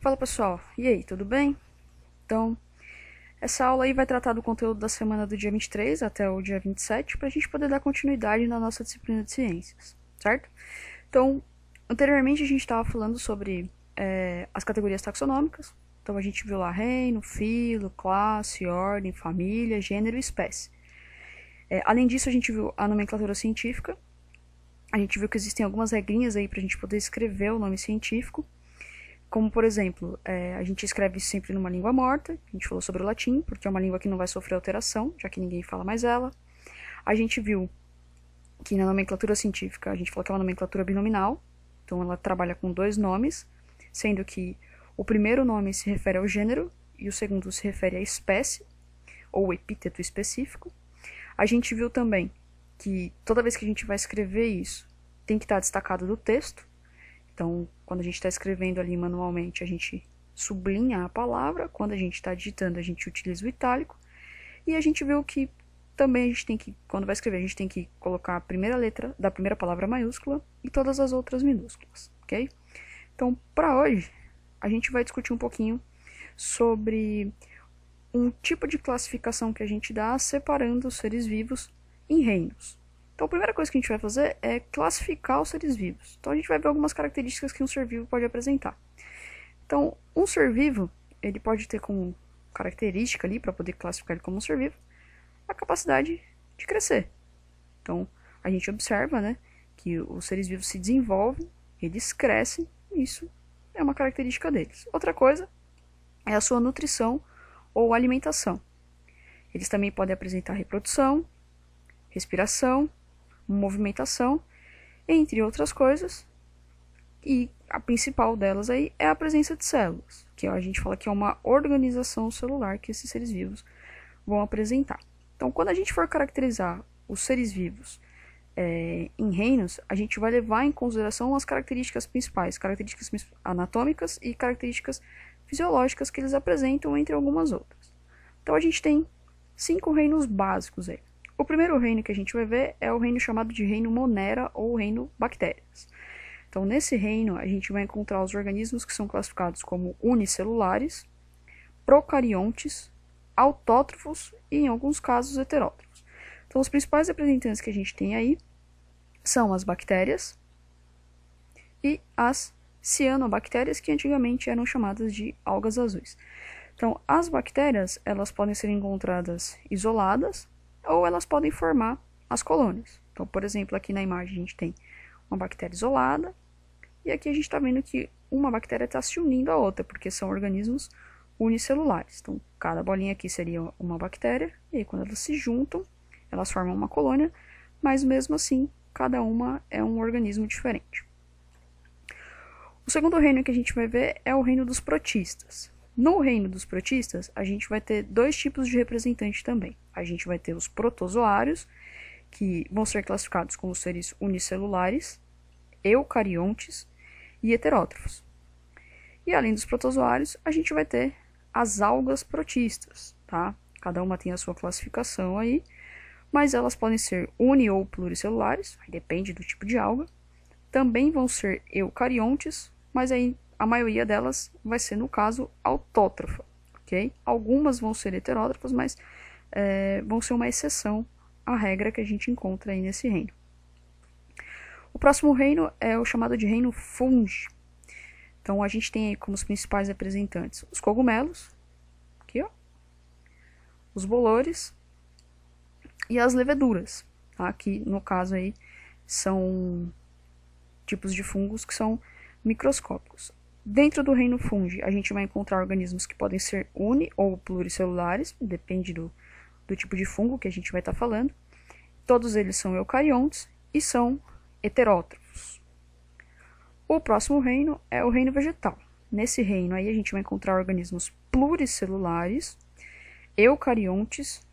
Fala pessoal, e aí, tudo bem? Então, essa aula aí vai tratar do conteúdo da semana do dia 23 até o dia 27, para a gente poder dar continuidade na nossa disciplina de ciências, certo? Então, anteriormente a gente estava falando sobre as categorias taxonômicas. Então a gente viu lá reino, filo, classe, ordem, família, gênero e espécie. Além disso, a gente viu a nomenclatura científica. A gente viu que existem algumas regrinhas aí para a gente poder escrever o nome científico. Como, por exemplo, a gente escreve sempre numa língua morta. A gente falou sobre o latim, porque é uma língua que não vai sofrer alteração, já que ninguém fala mais ela. A gente viu que na nomenclatura científica, a gente falou que é uma nomenclatura binominal. Então ela trabalha com dois nomes, sendo que o primeiro nome se refere ao gênero e o segundo se refere à espécie, ou epíteto específico. A gente viu também que toda vez que a gente vai escrever isso, tem que estar destacado do texto. Então, quando a gente está escrevendo ali manualmente, a gente sublinha a palavra. Quando a gente está digitando, a gente utiliza o itálico. E a gente viu que também a gente tem que, quando vai escrever, a gente tem que colocar a primeira letra da primeira palavra maiúscula e todas as outras minúsculas, ok? Então, para hoje, a gente vai discutir um pouquinho sobre um tipo de classificação que a gente dá separando os seres vivos em reinos. Então, a primeira coisa que a gente vai fazer é classificar os seres vivos. Então, a gente vai ver algumas características que um ser vivo pode apresentar. Então, um ser vivo, ele pode ter como característica ali, para poder classificar ele como um ser vivo, a capacidade de crescer. Então, a gente observa, né, que os seres vivos se desenvolvem, eles crescem, e isso é uma característica deles. Outra coisa é a sua nutrição ou alimentação. Eles também podem apresentar reprodução, respiração, movimentação, entre outras coisas, e a principal delas aí é a presença de células, que a gente fala que é uma organização celular que esses seres vivos vão apresentar. Então, quando a gente for caracterizar os seres vivos em reinos, a gente vai levar em consideração as características principais, características anatômicas e características fisiológicas que eles apresentam, entre algumas outras. Então, a gente tem 5 reinos básicos aí. O primeiro reino que a gente vai ver é o reino chamado de reino Monera ou reino Bactérias. Então, nesse reino, a gente vai encontrar os organismos que são classificados como unicelulares, procariontes, autótrofos e, em alguns casos, heterótrofos. Então, os principais representantes que a gente tem aí são as bactérias e as cianobactérias, que antigamente eram chamadas de algas azuis. Então, as bactérias, elas podem ser encontradas isoladas, ou elas podem formar as colônias. Então, por exemplo, aqui na imagem a gente tem uma bactéria isolada, e aqui a gente está vendo que uma bactéria está se unindo à outra, porque são organismos unicelulares. Então, cada bolinha aqui seria uma bactéria, e aí quando elas se juntam, elas formam uma colônia, mas mesmo assim, cada uma é um organismo diferente. O segundo reino que a gente vai ver é o reino dos protistas. No reino dos protistas, a gente vai ter dois tipos de representantes também. A gente vai ter os protozoários, que vão ser classificados como seres unicelulares, eucariontes e heterótrofos. E além dos protozoários, a gente vai ter as algas protistas, tá? Cada uma tem a sua classificação aí, mas elas podem ser uni ou pluricelulares, depende do tipo de alga. Também vão ser eucariontes, mas aí a maioria delas vai ser, no caso, autótrofa, ok? Algumas vão ser heterótrofas, mas vão ser uma exceção à regra que a gente encontra aí nesse reino. O próximo reino é o chamado de reino fungi. Então, a gente tem aí como os principais representantes os cogumelos, aqui, ó, os bolores e as leveduras, tá? Que, no caso aí, são tipos de fungos que são microscópicos. Dentro do reino fungi, a gente vai encontrar organismos que podem ser uni ou pluricelulares, depende do tipo de fungo que a gente vai estar falando. Todos eles são eucariontes e são heterótrofos. O próximo reino é o reino vegetal. Nesse reino aí a gente vai encontrar organismos pluricelulares, eucariontes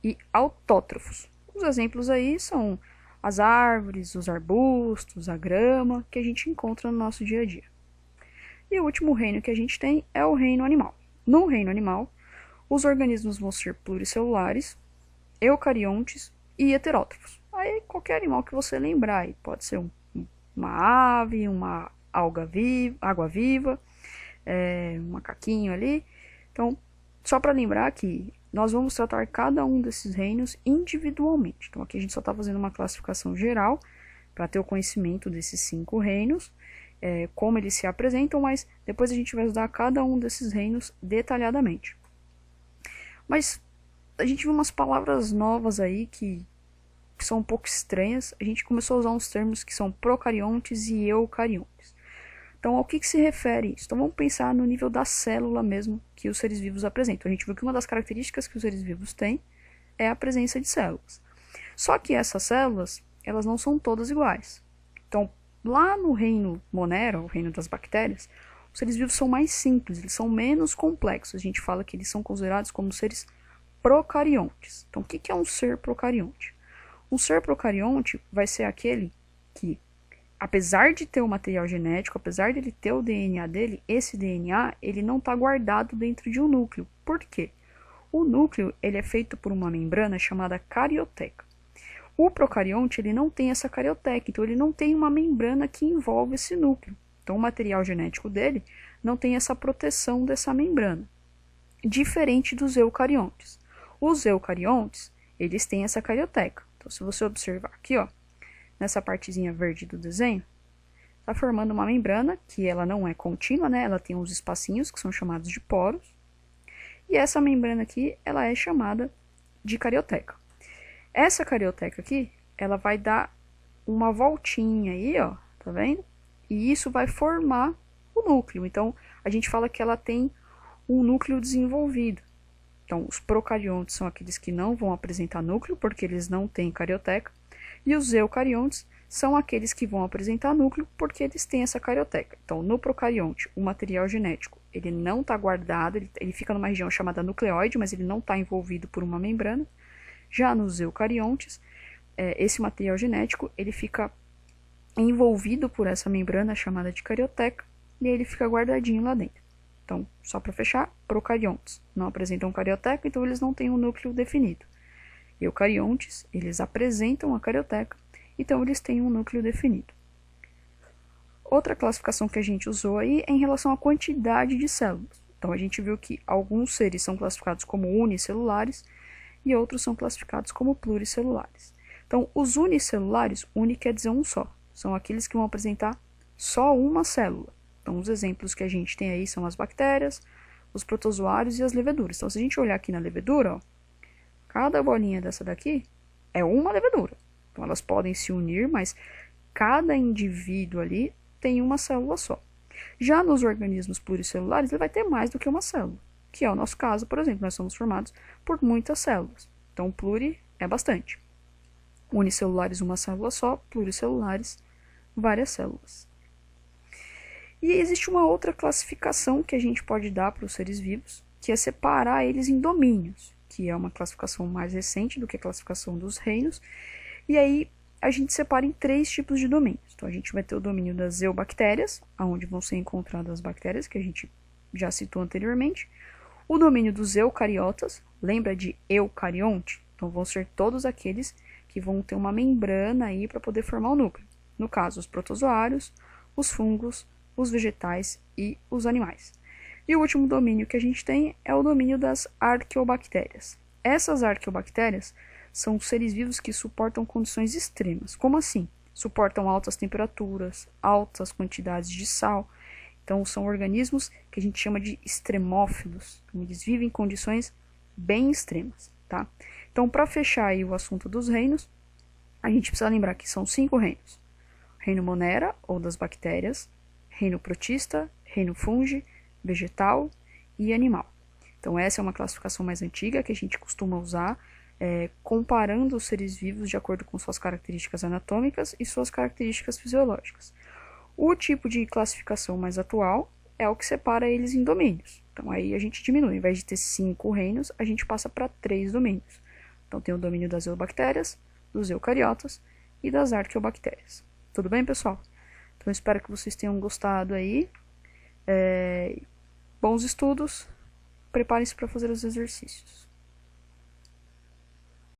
e autótrofos. Os exemplos aí são as árvores, os arbustos, a grama, que a gente encontra no nosso dia a dia. E o último reino que a gente tem é o reino animal. No reino animal, os organismos vão ser pluricelulares, eucariontes e heterótrofos. Aí qualquer animal que você lembrar, aí pode ser uma ave, uma água viva, um macaquinho ali. Então, só para lembrar que nós vamos tratar cada um desses reinos individualmente. Então, aqui a gente só está fazendo uma classificação geral para ter o conhecimento desses 5 reinos, como eles se apresentam, mas depois a gente vai estudar cada um desses reinos detalhadamente. Mas a gente viu umas palavras novas aí que são um pouco estranhas. A gente começou a usar uns termos que são procariontes e eucariontes. Então, ao que se refere isso? Então, vamos pensar no nível da célula mesmo que os seres vivos apresentam. A gente viu que uma das características que os seres vivos têm é a presença de células. Só que essas células, elas não são todas iguais. Então, lá no reino Monera, o reino das bactérias, os seres vivos são mais simples, eles são menos complexos. A gente fala que eles são considerados como seres procariontes. Então, o que é um ser procarionte? Um ser procarionte vai ser aquele que, apesar de ter o material genético, apesar de ele ter o DNA dele, esse DNA ele não está guardado dentro de um núcleo. Por quê? O núcleo ele é feito por uma membrana chamada carioteca. O procarionte ele não tem essa carioteca, então ele não tem uma membrana que envolve esse núcleo. Então o material genético dele não tem essa proteção dessa membrana, diferente dos eucariontes. Os eucariontes eles têm essa carioteca. Então se você observar aqui, ó, nessa partezinha verde do desenho, está formando uma membrana que ela não é contínua, né? Ela tem uns espacinhos que são chamados de poros. E essa membrana aqui, ela é chamada de carioteca. Essa carioteca aqui, ela vai dar uma voltinha aí, ó, tá vendo? E isso vai formar o núcleo. Então, a gente fala que ela tem um núcleo desenvolvido. Então, os procariontes são aqueles que não vão apresentar núcleo, porque eles não têm carioteca. E os eucariontes são aqueles que vão apresentar núcleo, porque eles têm essa carioteca. Então, no procarionte, o material genético, ele não está guardado, ele fica numa região chamada nucleóide, mas ele não está envolvido por uma membrana. Já nos eucariontes, esse material genético, ele fica envolvido por essa membrana chamada de carioteca, e aí ele fica guardadinho lá dentro. Então, só para fechar, procariontes não apresentam carioteca, então eles não têm um núcleo definido. Eucariontes, eles apresentam a carioteca, então eles têm um núcleo definido. Outra classificação que a gente usou aí é em relação à quantidade de células. Então a gente viu que alguns seres são classificados como unicelulares e outros são classificados como pluricelulares. Então os unicelulares, uni quer dizer um só, são aqueles que vão apresentar só uma célula. Então os exemplos que a gente tem aí são as bactérias, os protozoários e as leveduras. Então se a gente olhar aqui na levedura, ó, cada bolinha dessa daqui é uma levedura. Então elas podem se unir, mas cada indivíduo ali tem uma célula só. Já nos organismos pluricelulares, ele vai ter mais do que uma célula, que é o nosso caso, por exemplo, nós somos formados por muitas células. Então pluri é bastante. Unicelulares, uma célula só, pluricelulares, várias células. E existe uma outra classificação que a gente pode dar para os seres vivos, que é separar eles em domínios, que é uma classificação mais recente do que a classificação dos reinos. E aí a gente separa em 3 tipos de domínios. Então a gente vai ter o domínio das eubactérias, onde vão ser encontradas as bactérias, que a gente já citou anteriormente. O domínio dos eucariotas, lembra de eucarionte? Então vão ser todos aqueles que vão ter uma membrana aí para poder formar o núcleo. No caso, os protozoários, os fungos, os vegetais e os animais. E o último domínio que a gente tem é o domínio das arqueobactérias. Essas arqueobactérias são seres vivos que suportam condições extremas. Como assim? Suportam altas temperaturas, altas quantidades de sal. Então, são organismos que a gente chama de extremófilos. Então, eles vivem em condições bem extremas, tá? Então, para fechar aí o assunto dos reinos, a gente precisa lembrar que são 5 reinos. Reino Monera, ou das bactérias, reino protista, reino fungi, vegetal e animal. Então, essa é uma classificação mais antiga que a gente costuma usar, comparando os seres vivos de acordo com suas características anatômicas e suas características fisiológicas. O tipo de classificação mais atual é o que separa eles em domínios. Então aí a gente diminui, ao invés de ter 5 reinos, a gente passa para 3 domínios. Então tem o domínio das eubactérias, dos eucariotas e das arqueobactérias. Tudo bem, pessoal? Então espero que vocês tenham gostado aí. Bons estudos, preparem-se para fazer os exercícios.